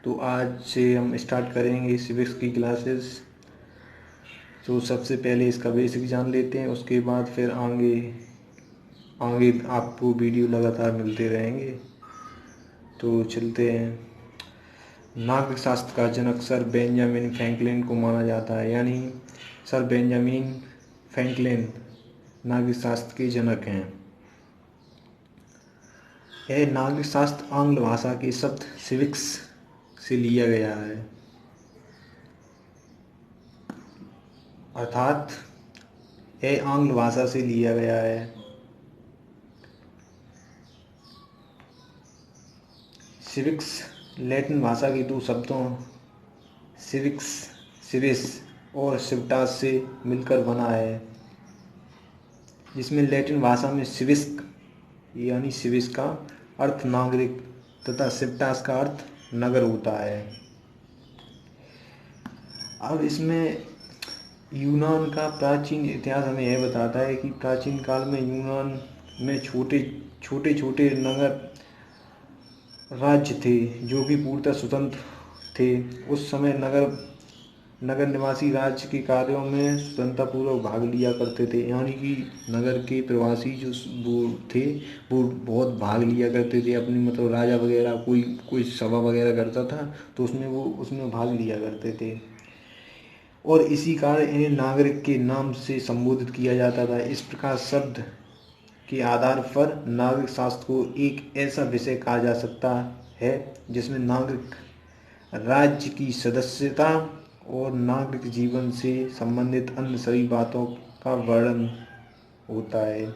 तो आज से हम स्टार्ट करेंगे सिविक्स की क्लासेस। तो सबसे पहले इसका बेसिक जान लेते हैं, उसके बाद फिर आगे आगे आपको वीडियो लगातार मिलते रहेंगे। तो चलते हैं। नागरिक शास्त्र का जनक सर बेंजामिन फ्रैंकलिन को माना जाता है, यानी सर बेंजामिन फ्रैंकलिन नागरिक शास्त्र के जनक हैं। यह नागरिक शास्त्र आंग्ल भाषा के शब्द सिविक्स से लिया गया है, अर्थात यह आंग्ल भाषा से लिया गया है। सिविक्स लैटिन भाषा के दो शब्दों सिविक्स सिविस और सिविटास से मिलकर बना है, जिसमें लैटिन भाषा में सिविस्क यानी सिविस का अर्थ नागरिक तथा सिविटास का अर्थ नगर होता है। अब इसमें यूनान का प्राचीन इतिहास हमें यह बताता है कि प्राचीन काल में यूनान में छोटे छोटे नगर राज्य थे जो कि पूर्णतः स्वतंत्र थे। उस समय नगर निवासी राज्य के कार्यों में स्वतंत्रतापूर्वक भाग लिया करते थे, यानी कि नगर के प्रवासी जो वो थे वो बहुत भाग लिया करते थे अपनी, मतलब राजा वगैरह कोई सभा वगैरह करता था तो उसमें भाग लिया करते थे, और इसी कारण इन्हें नागरिक के नाम से संबोधित किया जाता था। इस प्रकार शब्द के आधार पर नागरिक शास्त्र को एक ऐसा विषय कहा जा सकता है जिसमें नागरिक राज्य की सदस्यता और नागरिक जीवन से संबंधित अन्य सभी बातों का वर्णन होता है।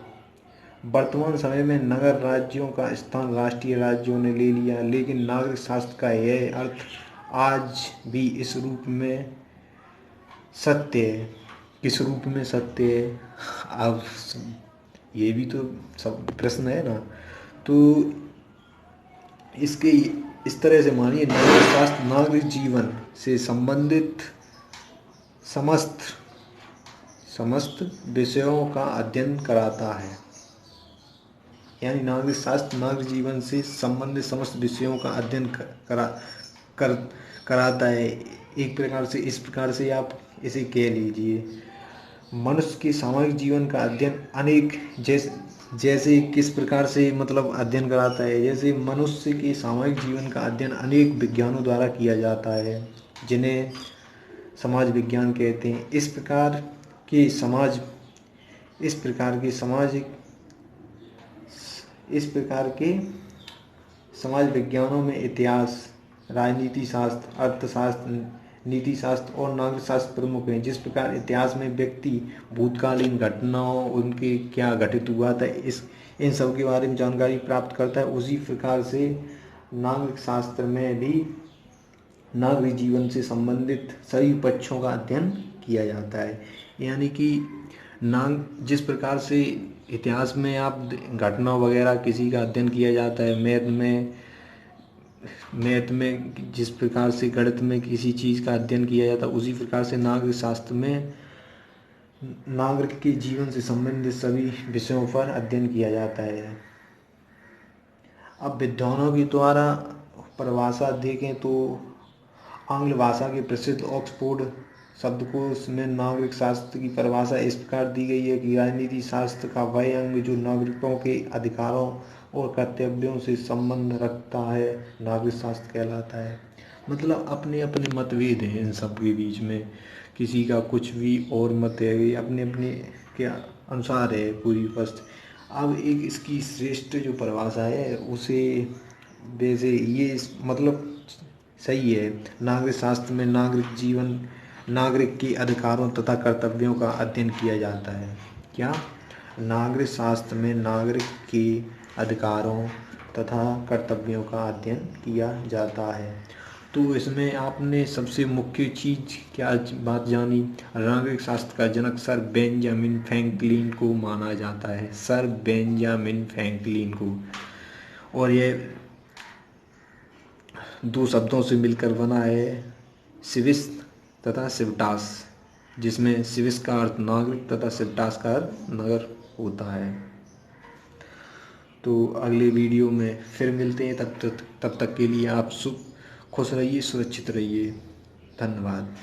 वर्तमान समय में नगर राज्यों का स्थान राष्ट्रीय राज्यों ने ले लिया, लेकिन नागरिक शास्त्र का यह अर्थ आज भी इस रूप में सत्य है। किस रूप में सत्य है, अब ये भी तो सब प्रश्न है ना। तो इसके इस तरह से मानिए, नागरिक शास्त्र नागरिक जीवन से संबंधित समस्त समस्त विषयों का अध्ययन कराता है, यानी नागरिक शास्त्र नागरिक जीवन से संबंधित समस्त विषयों का अध्ययन कराता है। एक प्रकार से इस प्रकार से आप इसे कह लीजिए, मनुष्य के सामाजिक जीवन का अध्ययन अनेक जैसे किस प्रकार से मतलब अध्ययन कराता है, जैसे मनुष्य के सामाजिक जीवन का अध्ययन अनेक विज्ञानों द्वारा किया जाता है जिन्हें समाज विज्ञान कहते हैं। इस प्रकार के समाज विज्ञानों में इतिहास, राजनीति शास्त्र, अर्थशास्त्र, नीति शास्त्र और नागरिक शास्त्र प्रमुख हैं। जिस प्रकार इतिहास में व्यक्ति भूतकालीन घटनाओं, उनके क्या घटित हुआ था, इन सब के बारे में जानकारी प्राप्त करता है, उसी प्रकार से नागरिक शास्त्र में भी नागरिक जीवन से संबंधित सभी पक्षों का अध्ययन किया जाता है। यानी कि जिस प्रकार से इतिहास में आप घटना वगैरह किसी का अध्ययन किया जाता है, मैथ में जिस प्रकार से गणित में किसी चीज़ का अध्ययन किया जाता है, उसी प्रकार से नागरिक शास्त्र में नागरिक के जीवन से संबंधित सभी विषयों पर अध्ययन किया जाता है। अब विद्वानों के द्वारा परिभाषा देखें तो आंग्ल भाषा के प्रसिद्ध ऑक्सफोर्ड शब्दकोश में नागरिक शास्त्र की परिभाषा इस प्रकार दी गई है कि राजनीति शास्त्र का वह अंग जो नागरिकों के अधिकारों और कर्तव्यों से संबंध रखता है नागरिक शास्त्र कहलाता है। मतलब अपने अपने मतभेद हैं इन सब के बीच में, किसी का कुछ भी और मत है, ये अपने अपने के अनुसार है पूरी वस्तु। अब एक इसकी श्रेष्ठ जो परिभाषा है उसे वैसे ये मतलब सही है। नागरिक शास्त्र में नागरिक के अधिकारों तथा कर्तव्यों का अध्ययन किया जाता है। क्या? नागरिक शास्त्र में नागरिक के अधिकारों तथा कर्तव्यों का अध्ययन किया जाता है। तो इसमें आपने सबसे मुख्य चीज़ क्या बात जानी? नागरिक शास्त्र का जनक सर बेंजामिन फ्रैंकलिन को माना जाता है, सर बेंजामिन फ्रैंकलिन को। और ये दो शब्दों से मिलकर बना है, सिविस तथा सिविटास, जिसमें सिविस का अर्थ नागरिक तथा सिविटास का अर्थ नगर होता है। तो अगले वीडियो में फिर मिलते हैं, तब तक के लिए आप खुश रहिए, सुरक्षित रहिए। धन्यवाद।